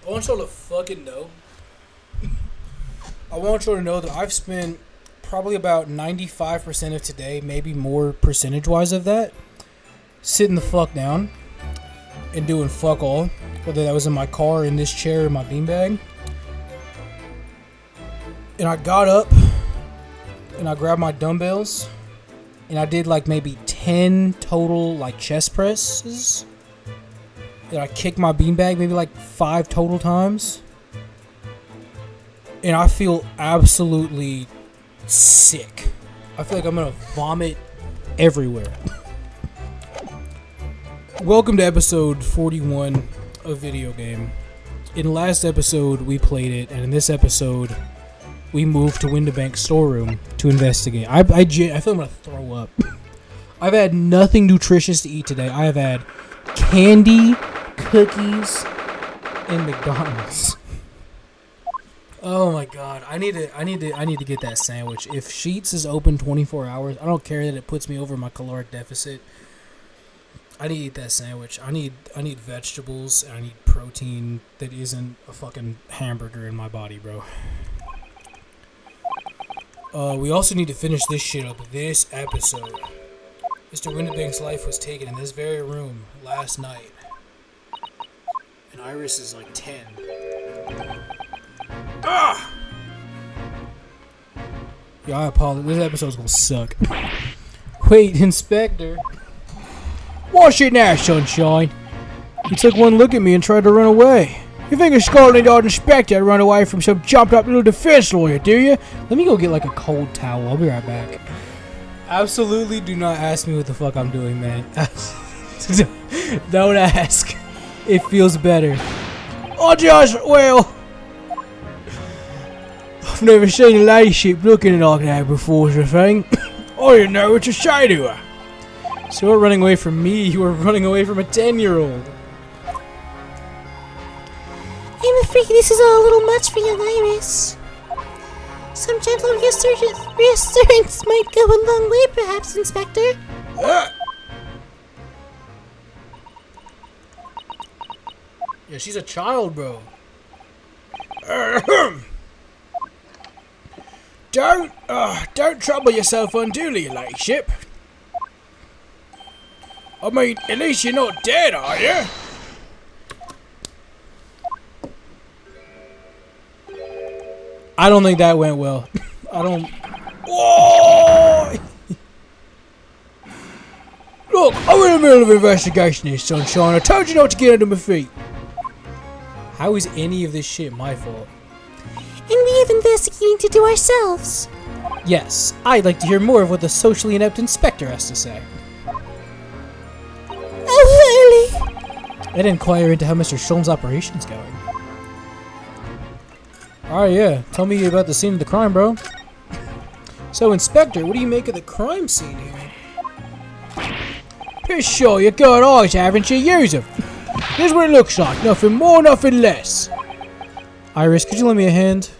I want y'all to fucking know. I want y'all to know that I've spent probably about 95% of today, maybe more percentage-wise of that, sitting the fuck down and doing fuck all. Whether that was in my car, in this chair, or my beanbag. And I got up and I grabbed my dumbbells and I did like maybe 10 total like chest presses. And I kicked my beanbag maybe like 5 total times. And I feel absolutely sick. I feel like I'm gonna vomit everywhere. Welcome to episode 41 of Video Game. In the last episode we played it, and in this episode we moved to Windibank storeroom to investigate. I feel I'm gonna throw up. I've had nothing nutritious to eat today. I have had candy, cookies, and McDonald's. Oh my god, I need to get that sandwich. If Sheetz is open 24 hours, I don't care that it puts me over my caloric deficit. I need to eat that sandwich. I need vegetables, and I need protein that isn't a fucking hamburger in my body, bro. We also need to finish this shit up this episode. Mr. Windibank's life was taken in this very room last night. And Iris is like 10. Ah! Yeah, I apologize. This episode's gonna suck. Wait, Inspector. Wash it now, sunshine. You took one look at me and tried to run away. You think a Scotland Yard inspector would run away from some jumped up little defense lawyer, do you? Let me go get like a cold towel. I'll be right back. Absolutely do not ask me what the fuck I'm doing, man. Don't ask. It feels better. Oh, well, I've never seen a ladyship looking like that before, sort of thing. I didn't know what to say to her. So you were running away from me, you were running away from a 10-year-old. I'm afraid this is all a little much for young Iris. Some gentle reassurance might go a long way, perhaps, Inspector. Yeah, she's a child, bro. Don't trouble yourself unduly, ladyship. I mean, at least you're not dead, are you? I don't think that went well. I don't... Whoa! Look, I'm in the middle of an investigation here, sunshine. I told you not to get under my feet. How is any of this shit my fault? And we have investigating to do ourselves. Yes, I'd like to hear more of what the socially inept inspector has to say. Oh, really? I'd inquire into how Mr. Sholm's operation's going. Alright, yeah. Tell me about the scene of the crime, bro. So, Inspector, what do you make of the crime scene here? Pretty sure you got eyes, haven't you? Use them. Here's what it looks like. Nothing more, nothing less. Iris, could you lend me a hand?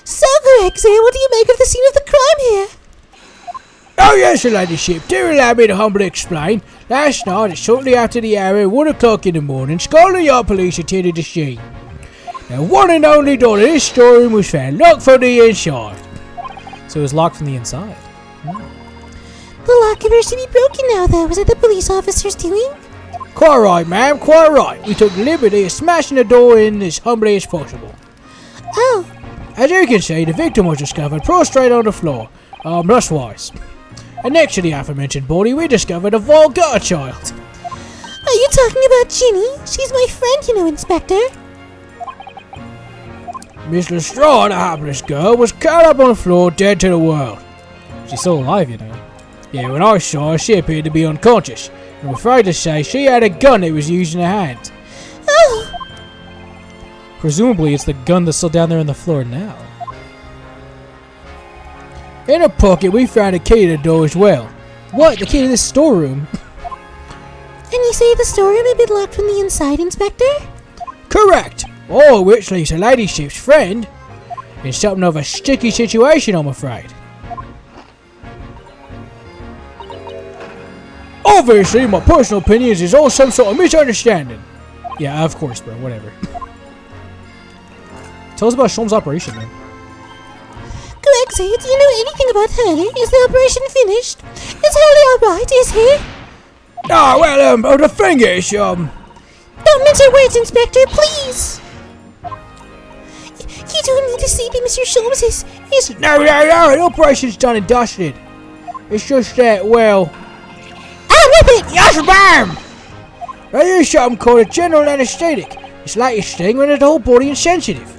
So, Gregson, what do you make of the scene of the crime here? Oh yes, your ladyship. Do allow me to humbly explain. Last night, at shortly after the hour of 1 o'clock in the morning, Scotland Yard police attended the scene. The one and only door to this storeroom was found locked from the inside. So it was locked from the inside. The lock appears to be broken now, though. Was it the police officers doing? Quite right, ma'am, quite right. We took the liberty of smashing the door in as humbly as possible. Oh. As you can see, the victim was discovered prostrate on the floor, thus-wise. And next to the aforementioned body, we discovered a vile gutter child. Are you talking about Ginny? She's my friend, you know, Inspector. Miss Lestrade, a hapless girl, was cut up on the floor, dead to the world. She's still alive, you know. Yeah, when I saw her, she appeared to be unconscious. I'm afraid to say she had a gun that was used in her hand. Oh! Presumably, it's the gun that's still down there on the floor now. In her pocket, we found a key to the door as well. What? The key to this storeroom? And you say the storeroom had been locked from the inside, Inspector? Correct. All of which leaves her ladyship's friend in something of a sticky situation, I'm afraid. Obviously, my personal opinion is all some sort of misunderstanding. Yeah, of course, bro. Whatever. Tell us about Sholm's operation, man. Grexy, do you know anything about Hurley? Is the operation finished? Is Hurley alright, is he? Ah, well, the thing is, Don't mince your words, Inspector, please! You don't need to see me, Mr. Sholmes is... No, the operation's done and dusted. It's just that, well... Ah, whip it! Yes, ma'am! They use something called a general anesthetic. It's like a sting when the whole body is sensitive.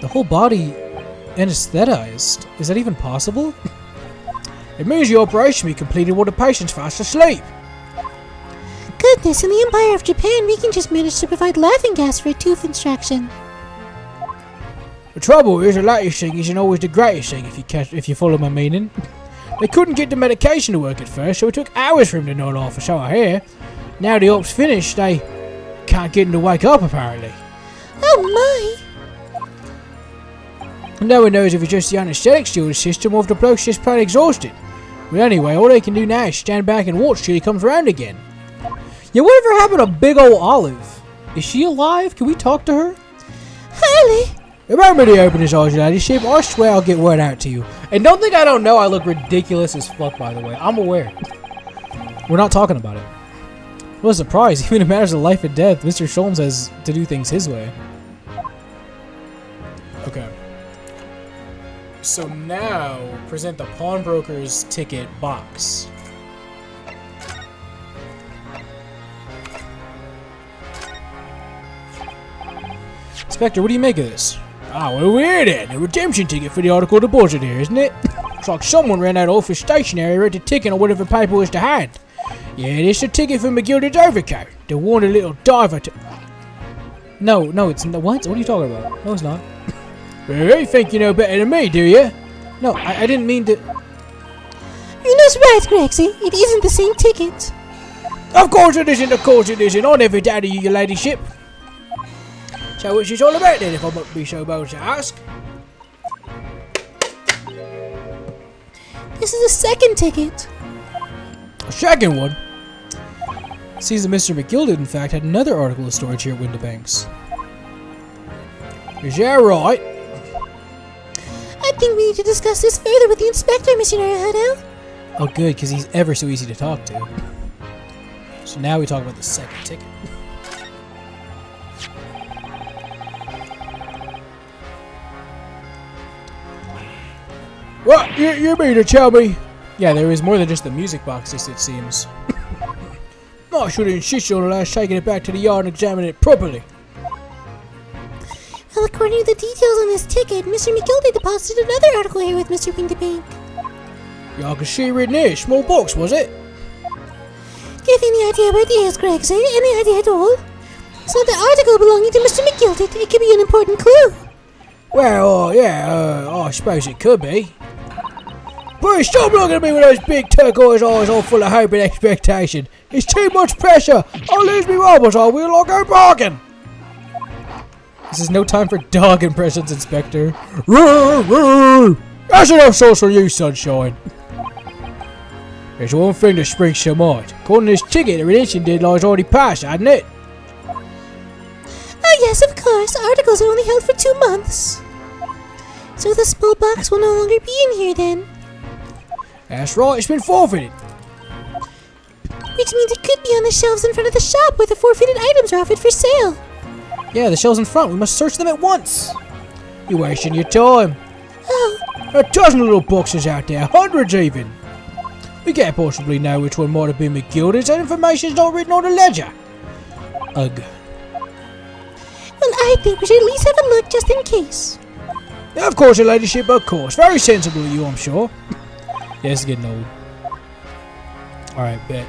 The whole body anesthetized? Is that even possible? It means the operation will be completed while the patient's fast asleep. Goodness, in the Empire of Japan, we can just manage to provide laughing gas for a tooth extraction. The trouble is, the latest thing isn't always the greatest thing, if you follow my meaning. They couldn't get the medication to work at first, so it took hours for him to nod off, so I hear. Now the op's finished, they can't get him to wake up, apparently. Oh my! No one knows if it's just the anesthetic still in the system or if the bloke's just plain exhausted. But anyway, all they can do now is stand back and watch till he comes around again. Yeah, whatever happened to Big Ol' Olive? Is she alive? Can we talk to her? Harley! Remember to open his eyes, ladyship. I swear I'll get word out to you. And don't think I don't know I look ridiculous as fuck, by the way. I'm aware. We're not talking about it. What a surprise. Even in matters of life and death, Mr. Sholmes has to do things his way. Okay. So now, present the pawnbroker's ticket box. Inspector, what do you make of this? Ah, well, we're then. A redemption ticket for the article deposit here, isn't it? Looks like someone ran out of office stationery, wrote the ticket on whatever paper was to hand. Yeah, this is a ticket for McGilda's overcoat. They wanted a little diver to... No, it's... What? What are you talking about? No, it's not. Well, you think you know better than me, do you? No, I didn't mean to... You're not right, Grexy. It isn't the same ticket. Of course it isn't, of course it isn't. I never doubted you, your ladyship. So what's this all about then, if I might be so bold to ask? This is a second ticket. A second one? It seems that Mr. McGilda, in fact, had another article of storage here at Windibanks. Is that right? I think we need to discuss this further with the inspector, Mr. Naruhodo. Oh good, because he's ever so easy to talk to. So now we talk about the second ticket. What? You mean to tell me? Yeah, there is more than just the music boxes, it seems. I should have insisted on us taking it back to the yard and examining it properly. Well, according to the details on this ticket, Mr. McGilda deposited another article here with Mr. Windibank. Yeah, I can see written here. Small box, was it? Do you have any idea what it is, Grexy? Any idea at all? It's not the article belonging to Mr. McGilda. It could be an important clue. Well, yeah, I suppose it could be. But stop looking at me with those big turquoise eyes all full of hope and expectation. It's too much pressure. I'll lose me marbles, I will. I'll go bargain. This is no time for dog impressions, Inspector. That's enough sauce for you, sunshine. There's one thing that springs to mind. According to this ticket, the redemption deadline's already passed, hasn't it? Oh yes, of course. Articles are only held for 2 months. So the small box will no longer be in here then. That's right, it's been forfeited. Which means it could be on the shelves in front of the shop where the forfeited items are offered for sale. Yeah, the shelves in front. We must search them at once. You're wasting your time. Oh. A dozen little boxes out there, hundreds even. We can't possibly know which one might have been McGilda's. That information's not written on the ledger. Ugh. Well, I think we should at least have a look just in case. Of course, your ladyship, of course. Very sensible of you, I'm sure. Yeah, it's getting old. Alright, bet.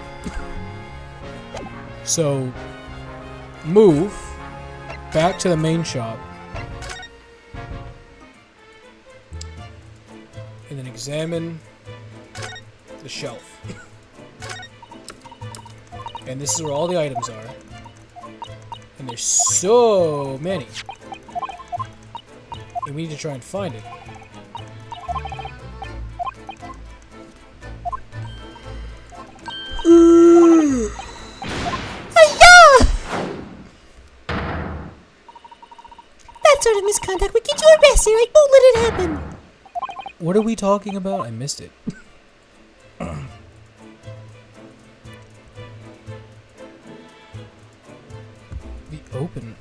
So, move back to the main shop. And then examine the shelf. And this is where all the items are. And there's so many. And we need to try and find it. that sort of misconduct would get you arrested. I won't let it happen. What are we talking about? I missed it. The open.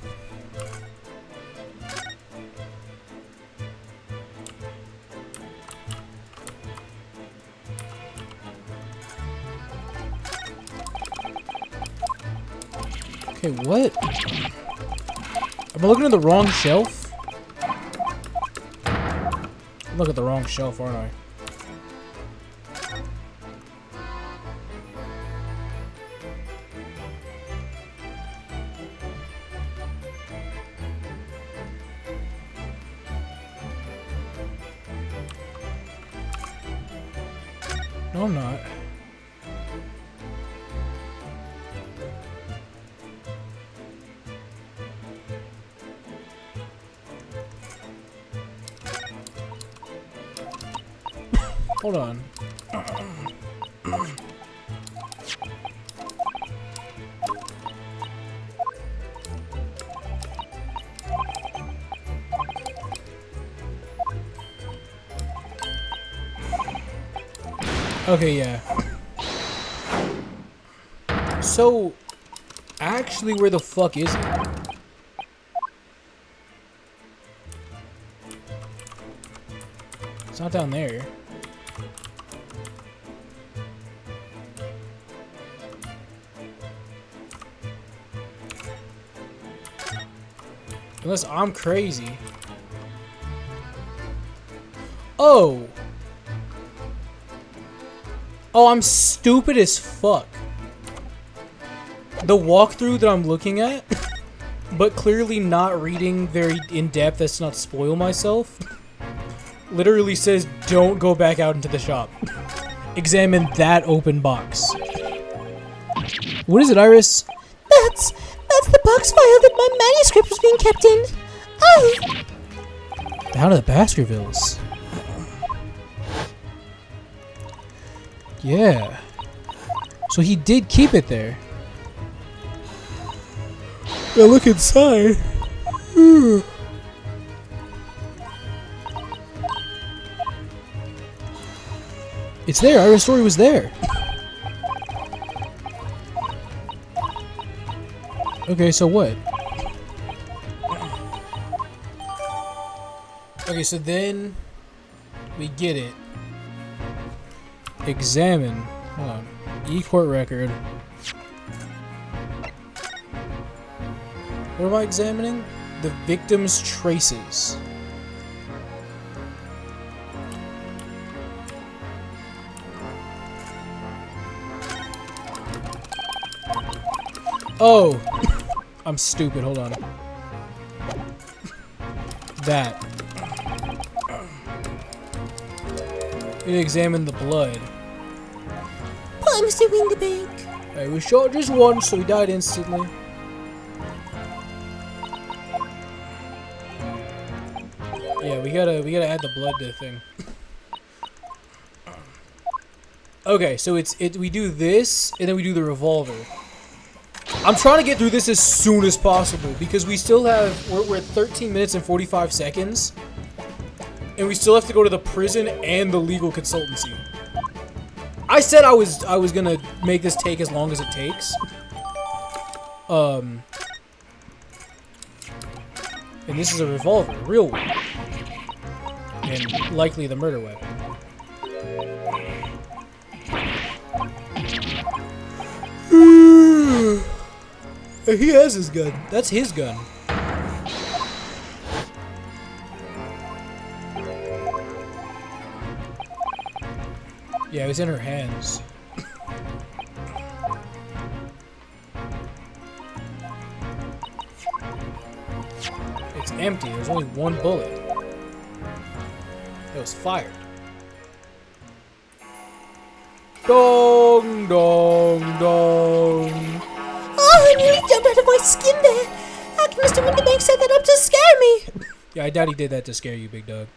Okay, what? Am I looking at the wrong shelf? I'm looking at the wrong shelf, aren't I? No, I'm not. Hold on. Okay, yeah. So, actually, where the fuck is it? It's not down there. Unless I'm crazy. Oh! Oh, I'm stupid as fuck. The walkthrough that I'm looking at, but clearly not reading very in-depth, let's not spoil myself, literally says, don't go back out into the shop. Examine that open box. What is it, Iris? That's the box file that my manuscript was being kept in. Oh! Down to the Baskervilles. Yeah. So he did keep it there. Now look inside. It's there. Iris' story was there. Okay, so what? Okay, so then we get it. Examine. Hold on. E-court record. What am I examining? The victim's traces. Oh! I'm stupid, hold on. That. We examine the blood. Poor Mr. Windibank. He was shot just once, so he died instantly. Yeah, we gotta add the blood to the thing. Okay, so we do this, and then we do the revolver. I'm trying to get through this as soon as possible because we still have we're at 13 minutes and 45 seconds, and we still have to go to the prison and the legal consultancy. I said I was gonna make this take as long as it takes. And this is a revolver, a real one, and likely the murder weapon. He has his gun. That's his gun. Yeah, it was in her hands. It's empty. There's only one bullet. It was fired. Dong, dong, dong. Oh, I nearly jumped out of my skin there. How can Mr. Windibank set that up to scare me? Yeah, I doubt he did that to scare you, big dog.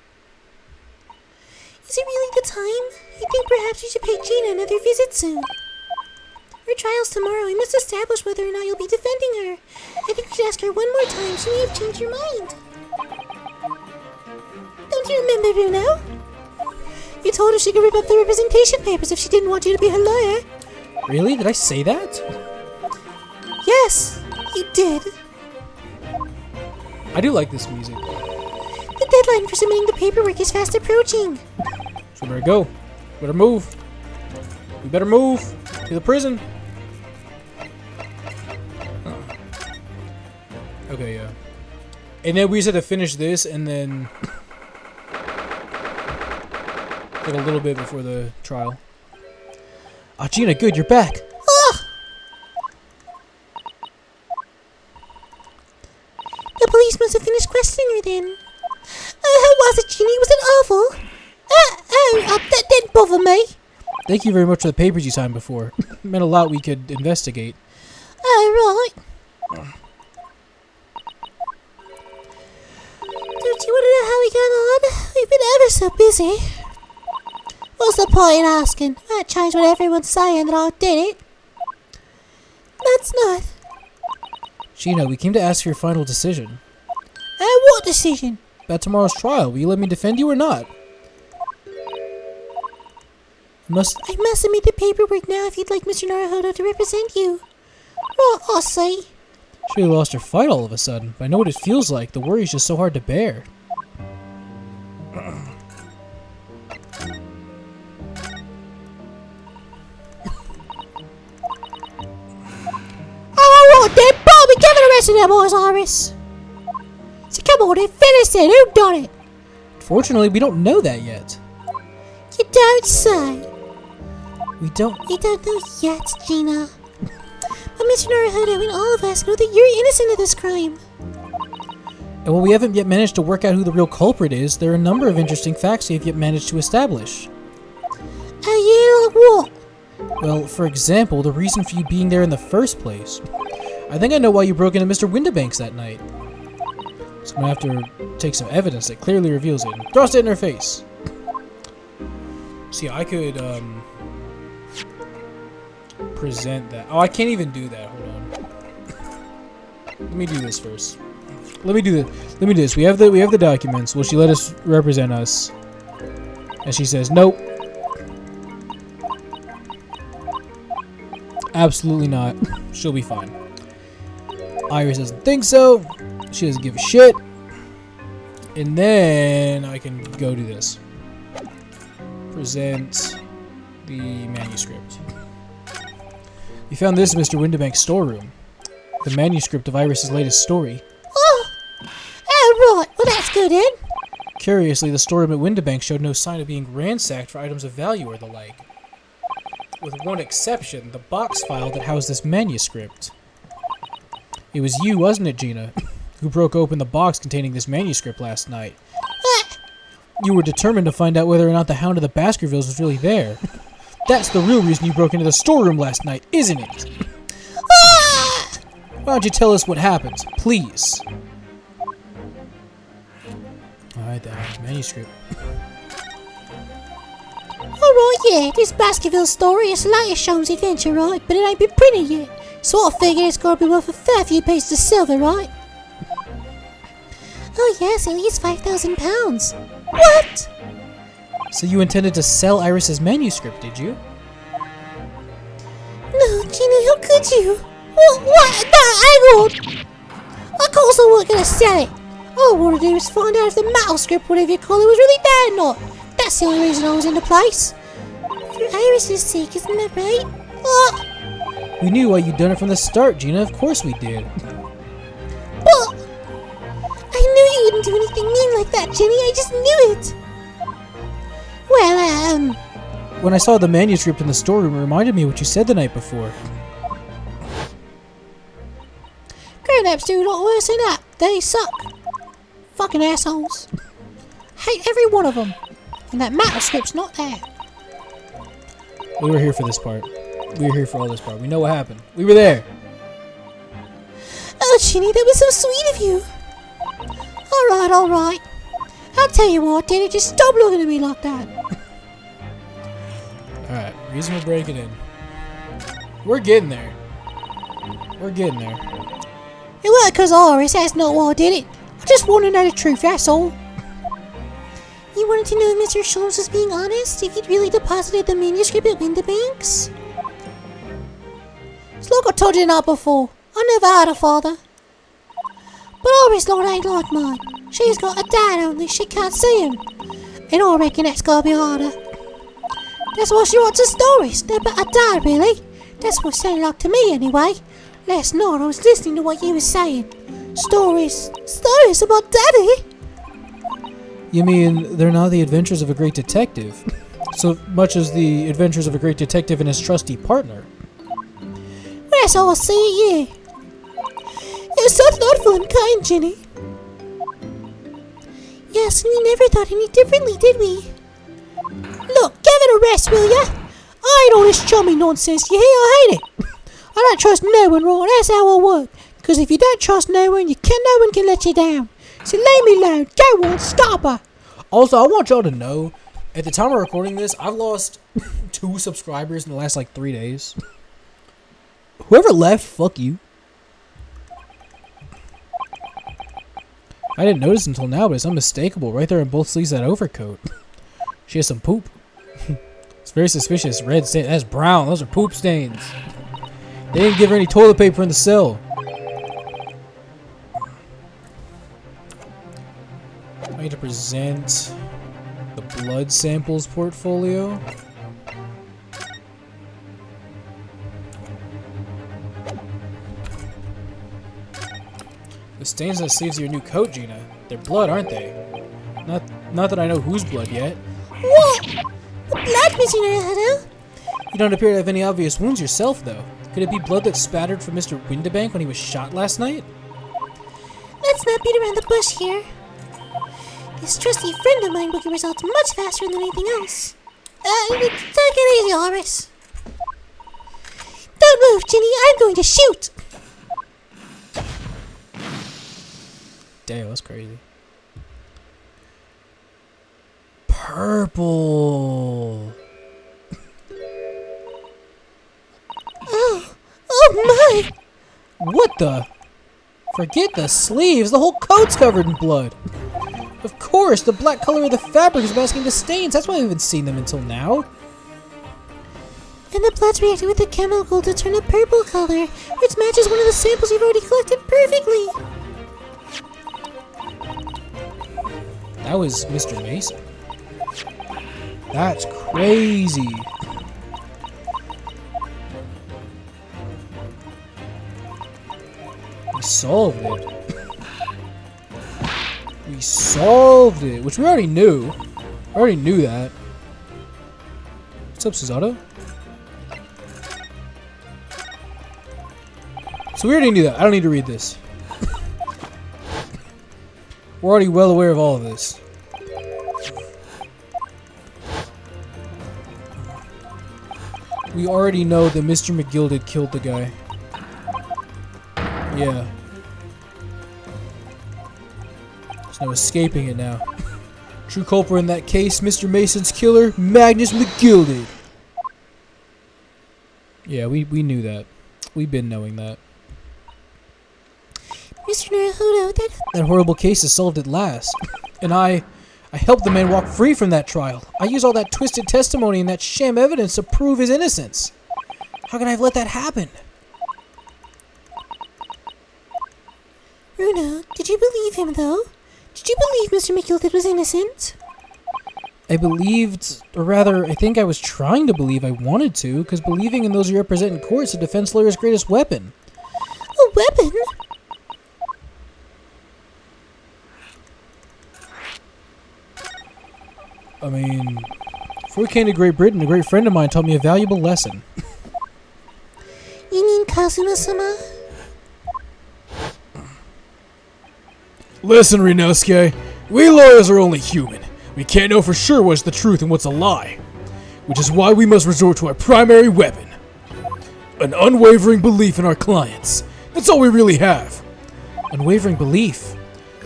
Is it really the time? I think perhaps you should pay Gina another visit soon. Her trial's tomorrow. We must establish whether or not you'll be defending her. I think we should ask her one more time. She may have changed her mind. Don't you remember, Bruno? You told her she could rip up the representation papers if she didn't want you to be her lawyer. Really? Did I say that? Yes, you did. I do like this music. The deadline for submitting the paperwork is fast approaching. So we better go. Better move. We better move to the prison. Okay, yeah. And then we just had to finish this and then like a little bit before the trial. Ah, Gina, good, you're back. Ugh. The police must have finished questioning her then. How was it, Ginny? Was it awful? That didn't bother me. Thank you very much for the papers you signed before. It meant a lot we could investigate. Oh, right. Don't you want to know how we got on? We've been ever so busy. What's the point in asking? Might change what everyone's saying that I did it. That's not. Gina, we came to ask for your final decision. What decision? About tomorrow's trial. Will you let me defend you or not? I must submit the paperwork now if you'd like Mr. Naruhodo to represent you. Well, I'll see. She lost her fight all of a sudden, but I know what it feels like. The worry is just so hard to bear. Alright then, Bobby, give it the rest of them boys, Iris. So come on then, finish it. Who done it? Fortunately, we don't know that yet. You don't say. We don't... You don't know yet, Gina. But Mr. Naruhodo and all of us know that you're innocent of this crime. And while we haven't yet managed to work out who the real culprit is, there are a number of interesting facts we have yet managed to establish. Yeah, like what? Well, for example, the reason for you being there in the first place. I think I know why you broke into Mr. Windibank's that night. So I'm gonna have to take some evidence that clearly reveals it and thrust it in her face. See, I could, present that. Oh, I can't even do that. Hold on. Let me do this first. Let me do this. We have the documents. Will she let us represent us? And she says, nope. Absolutely not. She'll be fine. Iris doesn't think so. She doesn't give a shit. And then I can go do this. Present the manuscript. You found this in Mr. Windibank's storeroom. The manuscript of Iris's latest story. Oh, right. Well, that's good, then. Curiously, the storeroom at Windibank showed no sign of being ransacked for items of value or the like. With one exception, the box file that housed this manuscript. It was you, wasn't it, Gina, who broke open the box containing this manuscript last night? You were determined to find out whether or not the Hound of the Baskervilles was really there. That's the real reason you broke into the storeroom last night, isn't it? Why don't you tell us what happened, please? Alright then, manuscript. Alright, yeah, this Baskerville story is the latest Sholmes adventure, right? But it ain't been printed yet. So I figure it's gotta be worth a fair few pieces of silver, right? Oh yes, at least £5,000. What? So you intended to sell Iris's manuscript, did you? No, Ginny, how could you? What? No, hang on! Of course I wasn't gonna sell it. All I wanted to do was find out if the manuscript, whatever you call it, was really there or not. That's the only reason I was in the place. For Iris's sake, isn't that right? We knew why you'd done it from the start, Gina. Of course we did. But I knew you wouldn't do anything mean like that, Ginny. I just knew it. Well, when I saw the manuscript in the storeroom, it reminded me of what you said the night before. Grown-ups do a lot worse than that. They suck. Fucking assholes. Hate every one of them. And that manuscript's not there. We were here for this part. We were here for all this part. We know what happened. We were there. Oh, Ginny, that was so sweet of you. Alright. I'll tell you what, Daddy, just stop looking at me like that. Alright, reason we're breaking in. We're getting there. We're getting there. It wasn't because Iris, that's not why I did it. I just want to know the truth, that's all. You wanted to know if Mr. Sholmes was being honest? If he'd really deposited the manuscript at Windibanks? It's like I told you not before. I never had a father. But Iris Lord ain't like mine. She's got a dad, only she can't see him. And I reckon that's gotta be harder. That's why she writes her stories. They're about her dad, really. That's what it sounded like to me, anyway. Last night I was listening to what you were saying. Stories about Daddy? You mean they're not the adventures of a great detective, so much as the adventures of a great detective and his trusty partner? Well, that's how I see it, yeah. It was so thoughtful and kind, Jenny. Yes, we never thought any differently, did we? Look, give it a rest, will ya? I hate all this chummy nonsense, you hear? I hate it. I don't trust no one, right? That's how I work. Because if you don't trust no one, no one can let you down. So leave me alone. Go on, stop her. Also, I want y'all to know, at the time of recording this, I've lost 2 subscribers in the last, 3 days. Whoever left, fuck you. I didn't notice until now, but it's unmistakable. Right there on both sleeves of that overcoat. She has some poop. It's very suspicious. Red stain. That's brown. Those are poop stains. They didn't give her any toilet paper in the cell. I need to present the blood samples portfolio. The stains on the sleeves of your new coat, Gina. They're blood, aren't they? Not that I know whose blood yet. What? The blood, Mr. Naruto? You don't appear to have any obvious wounds yourself, though. Could it be blood that spattered from Mr. Windibank when he was shot last night? Let's not beat around the bush here. This trusty friend of mine will get results much faster than anything else. Take it easy, Iris. Don't move, Ginny. I'm going to shoot. Damn, that's crazy. Purple. Oh my! What the? Forget the sleeves. The whole coat's covered in blood. Of course, the black color of the fabric is masking the stains. That's why we haven't seen them until now. And the blood's reacted with the chemical to turn a purple color, which matches one of the samples you've already collected perfectly. That was Mr. Mason. That's crazy. We solved it. We solved it, which we already knew. I already knew that. What's up, Susato? So we already knew that. I don't need to read this. We're already well aware of all of this. We already know that Mr. McGilded killed the guy. Yeah. There's no escaping it now. True culprit in that case, Mr. Mason's killer, Magnus McGilded. Yeah, we knew that. We've been knowing that. Mr. Naruto, that horrible case is solved at last. And I helped the man walk free from that trial. I used all that twisted testimony and that sham evidence to prove his innocence. How could I have let that happen? Runa, did you believe him, though? Did you believe Mr. McGilded was innocent? I believed, or rather, I think I was trying to believe I wanted to, because believing in those you represent in court is a defense lawyer's greatest weapon. A weapon? I mean, before we came to Great Britain, a great friend of mine taught me a valuable lesson. You mean Kazuma-sama? Listen, Rinosuke, we lawyers are only human. We can't know for sure what's the truth and what's a lie. Which is why we must resort to our primary weapon. An unwavering belief in our clients. That's all we really have. Unwavering belief?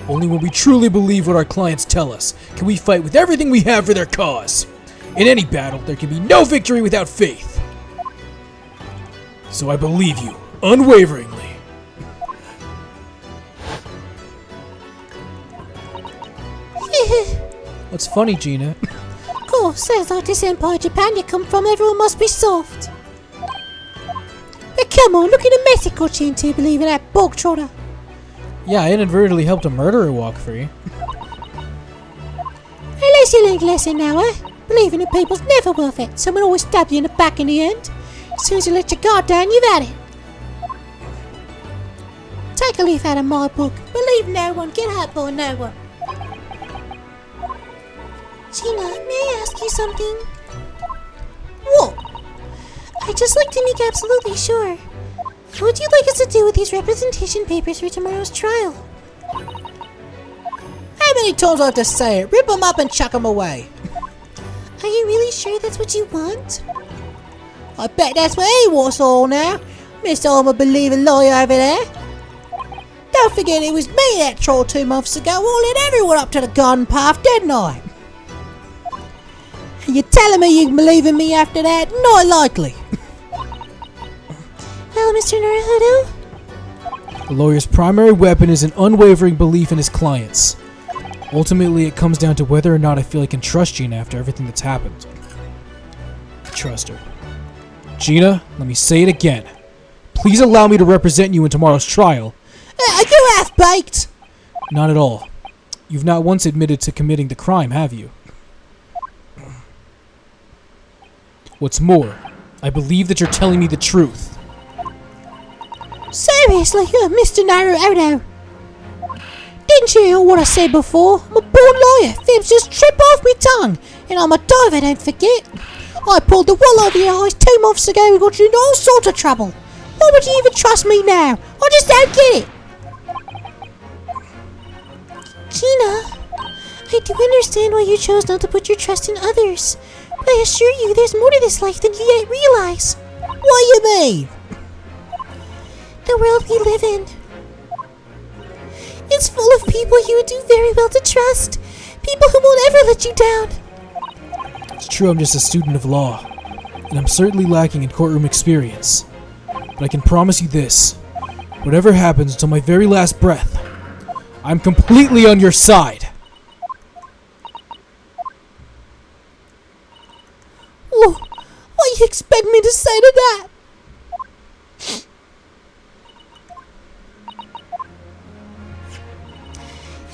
Only when we truly believe what our clients tell us can we fight with everything we have for their cause. In any battle, there can be no victory without faith. So I believe you, unwaveringly. What's funny, Gina? Of course, sounds like this Empire Japan you come from, everyone must be soft. But come on, look at the mess it got you into believing that bog trotter. Yeah, I inadvertently helped a murderer walk free. At least you learned a lesson now, eh? Believing in people's never worth it. Someone always stab you in the back in the end. As soon as you let your guard down, you've had it. Take a leaf out of my book. Believe no one, get hurt by no one. Gina, may I ask you something? What? I'd just like to make absolutely sure. What would you like us to do with these representation papers for tomorrow's trial? How many times do I have to say it? Rip them up and chuck them away. Are you really sure that's what you want? I bet that's what he wants all now. Mr. I'm a believing lawyer over there. Don't forget it was me that trolled 2 months ago. I led everyone up to the garden path, didn't I? And you're telling me you can believe in me after that? Not likely. Well, Mr. Naruhodo? The lawyer's primary weapon is an unwavering belief in his clients. Ultimately, it comes down to whether or not I feel I can trust Gina after everything that's happened. Trust her. Gina, let me say it again. Please allow me to represent you in tomorrow's trial. Are you half-baked? Not at all. You've not once admitted to committing the crime, have you? What's more, I believe that you're telling me the truth. Seriously, Mr. Naruhodo? Didn't you hear what I said before? I'm a born lawyer. Fibs just trip off me tongue. And I'm a diver, don't forget. I pulled the wool over your eyes 2 months ago and got you in all sorts of trouble. Why would you even trust me now? I just don't get it. Gina, I do understand why you chose not to put your trust in others. But I assure you there's more to this life than you yet realize. What do you mean? The world we live in. It's full of people you would do very well to trust. People who won't ever let you down. It's true I'm just a student of law, and I'm certainly lacking in courtroom experience. But I can promise you this. Whatever happens until my very last breath, I'm completely on your side. Whoa, what do you expect me to say to that?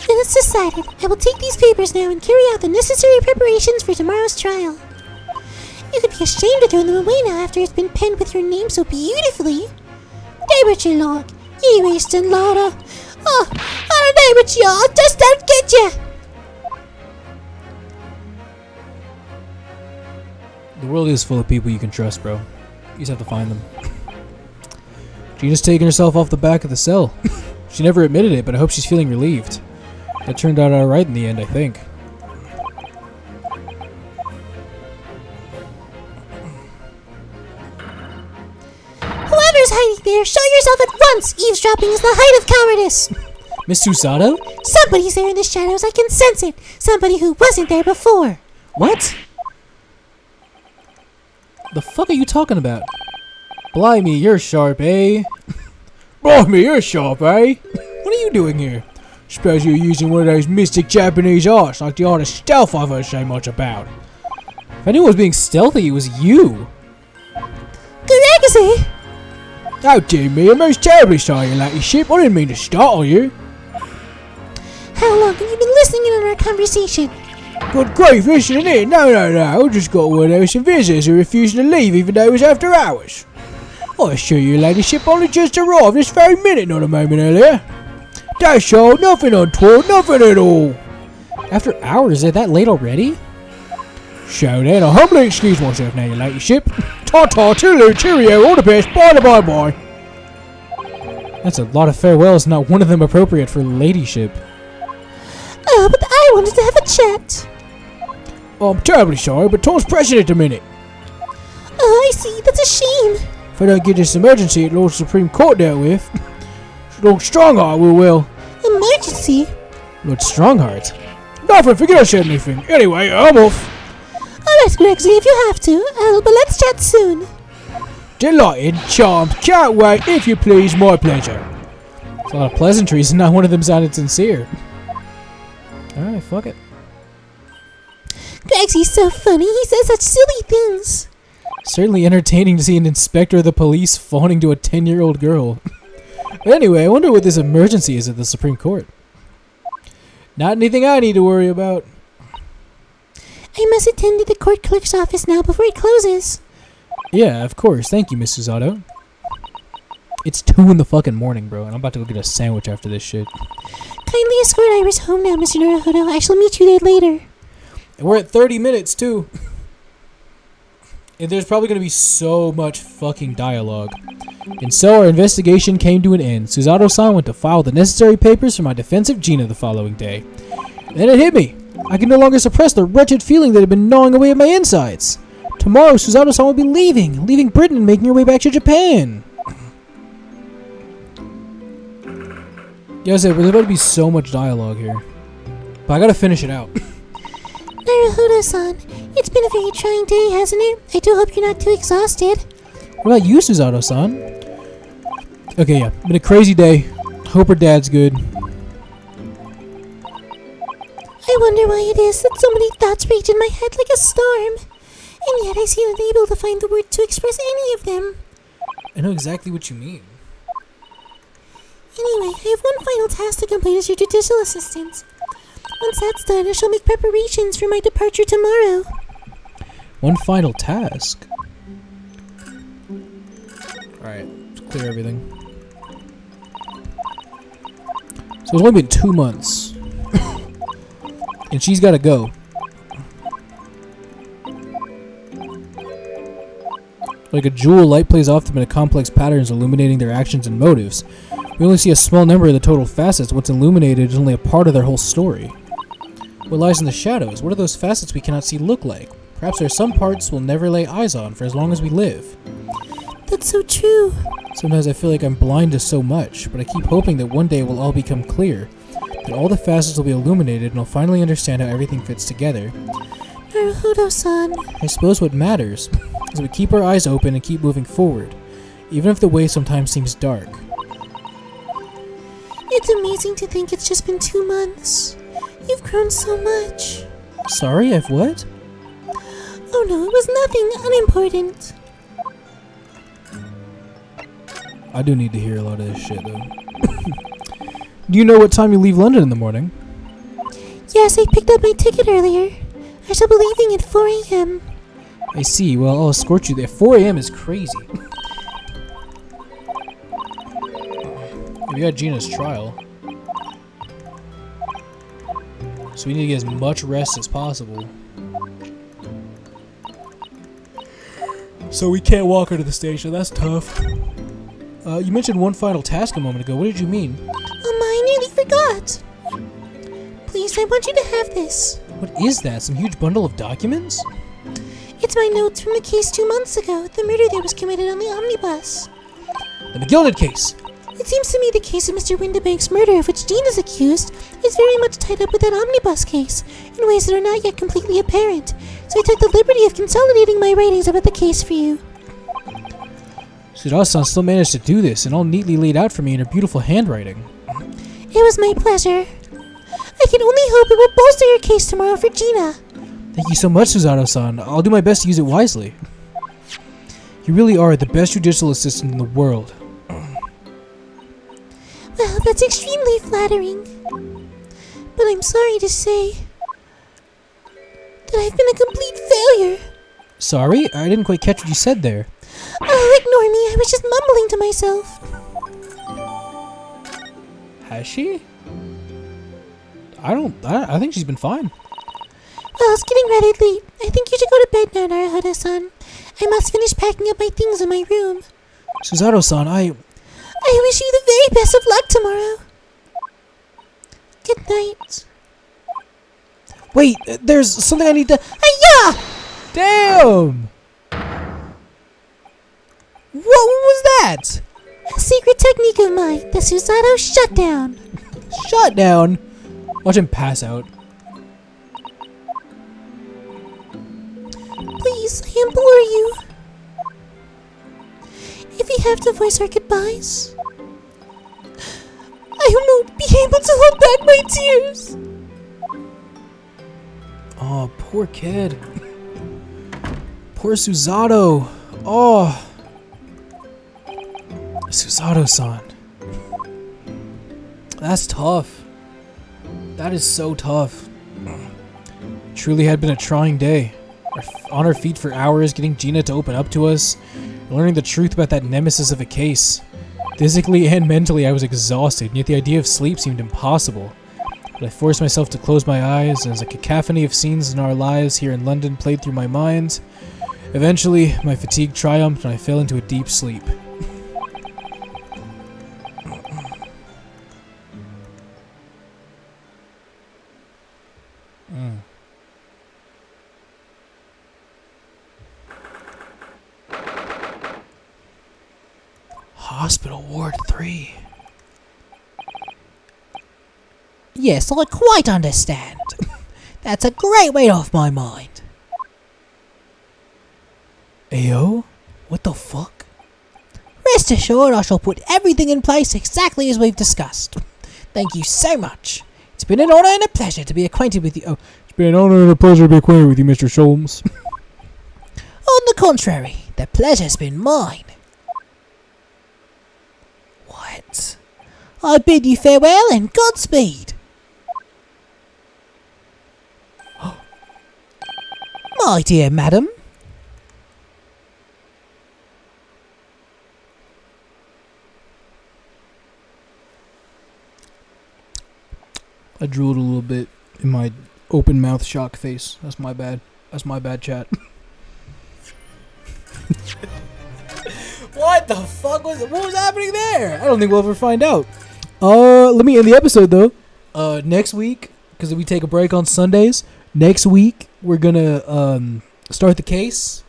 Then it's decided. I will take these papers now and carry out the necessary preparations for tomorrow's trial. You could be ashamed to throw them away now after it's been penned with your name so beautifully. Do what you like, you Eastern Lada. Oh, I don't know what you are, I just don't get you. The world is full of people you can trust, bro. You just have to find them. Gina's taking herself off the back of the cell. She never admitted it, but I hope she's feeling relieved. That turned out alright in the end, I think. Whoever's hiding there, show yourself at once! Eavesdropping is the height of cowardice! Miss Susato? Somebody's there in the shadows, I can sense it! Somebody who wasn't there before! What? The fuck are you talking about? Blimey, you're sharp, eh? Blimey, you're sharp, eh? What are you doing here? Suppose you're using one of those mystic Japanese arts, like the art of stealth I've heard so much about. If anyone was being stealthy, it was you. Gregzy! Oh dear me, I'm most terribly sorry, your ladyship. I didn't mean to startle you. How long have you been listening in on our conversation? Good grief, listen here. No. I just got word there were some visitors who refused to leave even though it was after hours. I assure you, your ladyship, only just arrived this very minute, not a moment earlier. That's all, nothing untoward, nothing at all. After hours, is it that late already? So then, I humbly excuse myself now, your ladyship. Ta-ta, toodaloo, cheerio, all the best, bye-bye. That's a lot of farewells, not one of them appropriate for ladyship. Oh, but I wanted to have a chat. I'm terribly sorry, but time's pressing at the minute. Oh, I see, that's a shame. If I don't get this emergency at Lord Supreme Court dealt with, Lord Strongheart will. Emergency? Lord Strongheart? Nothing, forget I said anything. Anyway, I'm off. Alright, Gregsley, if you have to, but let's chat soon. Delighted, charmed, can't wait, if you please, my pleasure. There's a lot of pleasantries, and not one of them sounded sincere. Alright, fuck it. Gregsy's so funny. He says such silly things. Certainly entertaining to see an inspector of the police fawning to a 10-year-old girl. Anyway, I wonder what this emergency is at the Supreme Court. Not anything I need to worry about. I must attend to the court clerk's office now before it closes. Yeah, of course. Thank you, Miss Susato. It's 2 in the fucking morning, bro, and I'm about to go get a sandwich after this shit. Kindly escort Iris home now, Mr. Naruhodo. I shall meet you there later. And we're at 30 minutes, too. And there's probably going to be so much fucking dialogue. And so our investigation came to an end. Susato-san went to file the necessary papers for my defense of Gina the following day. And then it hit me. I could no longer suppress the wretched feeling that had been gnawing away at my insides. Tomorrow, Susato-san will be leaving Britain and making her way back to Japan. Yeah, I said, there's about to be so much dialogue here. But I gotta finish it out. Naruhodo-san, it's been a very trying day, hasn't it? I do hope you're not too exhausted. What about you, Susato-san? Okay, yeah. Been a crazy day. Hope her dad's good. I wonder why it is that so many thoughts rage in my head like a storm. And yet I seem unable to find the word to express any of them. I know exactly what you mean. Anyway, I have one final task to complete as your judicial assistant. Once that's done, I shall make preparations for my departure tomorrow. One final task? Alright, let's clear everything. So it's only been 2 months. And she's gotta go. Like a jewel, light plays off them in complex patterns, illuminating their actions and motives. We only see a small number of the total facets. What's illuminated is only a part of their whole story. What lies in the shadows? What do those facets we cannot see look like? Perhaps there are some parts we'll never lay eyes on for as long as we live. That's so true. Sometimes I feel like I'm blind to so much, but I keep hoping that one day it will all become clear. That all the facets will be illuminated and I'll finally understand how everything fits together. Naruhodo-san. I suppose what matters is we keep our eyes open and keep moving forward, even if the way sometimes seems dark. It's amazing to think it's just been 2 months. You've grown so much. Sorry, I've what? Oh no, it was nothing unimportant. I do need to hear a lot of this shit, though. Do you know what time you leave London in the morning? Yes, I picked up my ticket earlier. I shall be leaving at 4 a.m. I see. Well, I'll escort you there. 4 a.m. is crazy. We got Gina's trial. So we need to get as much rest as possible. So we can't walk her to the station. That's tough. You mentioned one final task a moment ago. What did you mean? Oh my, I nearly forgot. Please, I want you to have this. What is that? Some huge bundle of documents? It's my notes from the case 2 months ago. The murder that was committed on the omnibus. The McGilded case. It seems to me the case of Mr. Windibank's murder, of which Dean is accused, is very much tied up with that omnibus case, in ways that are not yet completely apparent. So I took the liberty of consolidating my writings about the case for you. Susato-san still managed to do this, and all neatly laid out for me in her beautiful handwriting. It was my pleasure. I can only hope it will bolster your case tomorrow for Gina. Thank you so much, Susato-san. I'll do my best to use it wisely. You really are the best judicial assistant in the world. Well, that's extremely flattering. But I'm sorry to say that I've been a complete failure. Sorry? I didn't quite catch what you said there. Oh, ignore me. I was just mumbling to myself. Has she? I think she's been fine. Well, it's getting rather late. I think you should go to bed now, Naruhodo-san. I must finish packing up my things in my room. Susato-san, I wish you the very best of luck tomorrow. Good night. Wait, there's something I need to... Hi-ya! Damn! What was that? A secret technique of mine, the Susato shutdown. Shutdown? Watch him pass out. Please, I implore you. If we have to voice our goodbyes, I won't be able to hold back my tears. Oh, poor kid. Poor Susato. Oh. Susato-san. That's tough. That is so tough. Truly had been a trying day. On our feet for hours, getting Gina to open up to us, learning the truth about that nemesis of a case. Physically and mentally, I was exhausted, and yet the idea of sleep seemed impossible. But I forced myself to close my eyes, and as a cacophony of scenes in our lives here in London played through my mind, eventually, my fatigue triumphed, and I fell into a deep sleep. Hospital Ward 3. Yes, I quite understand. That's a great weight off my mind. Ayo? What the fuck? Rest assured I shall put everything in place exactly as we've discussed. Thank you so much. It's been an honour and a pleasure to be acquainted with you. Oh, It's been an honor and a pleasure to be acquainted with you, Mr. Sholmes. on the contrary, the pleasure's been mine. What? I bid you farewell and Godspeed. My dear madam. I drooled a little bit in my open mouth shock face. That's my bad. That's my bad, chat. What the fuck what was happening there? I don't think we'll ever find out. Let me end the episode though. Next week, because we take a break on Sundays. Next week we're gonna start the case.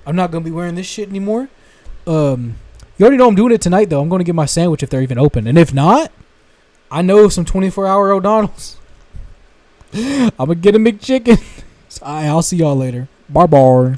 I'm not gonna be wearing this shit anymore. You already know I'm doing it tonight though. I'm gonna get my sandwich if they're even open, and if not, I know some 24-hour O'Donnell's. I'm gonna get a McChicken. I'll see y'all later. Bye bye.